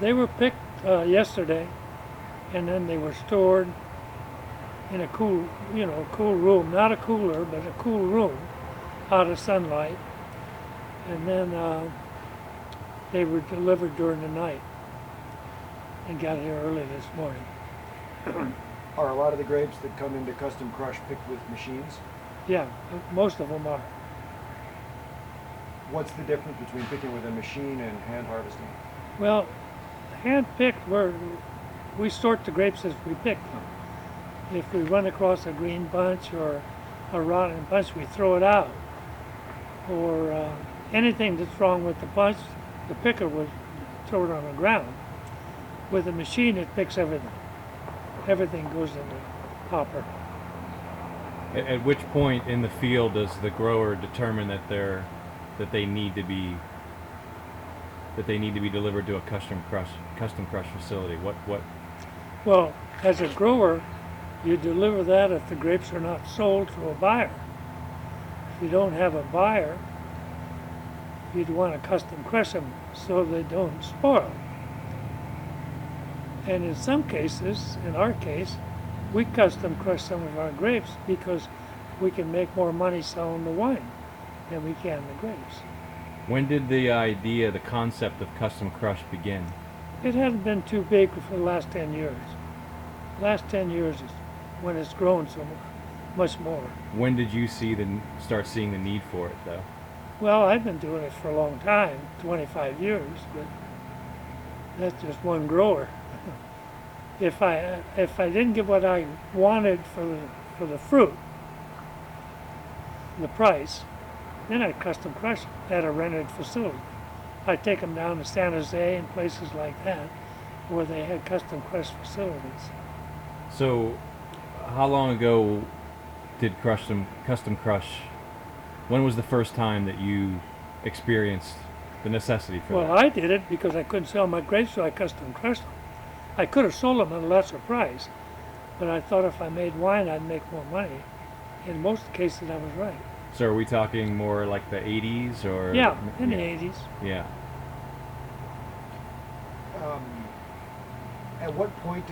They were picked yesterday, and then they were stored in a cool, cool room, not a cooler, but a cool room, out of sunlight. And then they were delivered during the night and got here early this morning. Are a lot of the grapes that come into custom crush picked with machines? Yeah, most of them are. What's the difference between picking with a machine and hand harvesting? Well, hand-picked, we sort the grapes as we pick them. If we run across a green bunch or a rotten bunch, we throw it out. Or anything that's wrong with the bunch, the picker would throw it on the ground. With a machine, it picks everything. Everything goes in the hopper. At which point in the field does the grower determine that they need to be delivered to a custom crush facility? What? Well, as a grower, you deliver that if the grapes are not sold to a buyer. If you don't have a buyer, you'd want to custom crush them so they don't spoil. And in some cases, in our case, we custom crush some of our grapes because we can make more money selling the wine than we can the grapes. When did the concept of custom crush begin? It hasn't been too big for the last 10 years. Last 10 years is when it's grown so much more. When did you start seeing the need for it, though? Well, I've been doing it for a long time, 25 years, but that's just one grower. If I didn't get what I wanted for the fruit, the price, then I'd custom crush them at a rented facility. I'd take them down to San Jose and places like that where they had custom crush facilities. So, how long ago did custom crush? When was the first time that you experienced the necessity for that? Well, I did it because I couldn't sell my grapes, so I custom crushed them. I could have sold them at a lesser price, but I thought if I made wine, I'd make more money. In most cases, I was right. So are we talking more like the 80s or? Yeah, in the 80s. Yeah. At what point did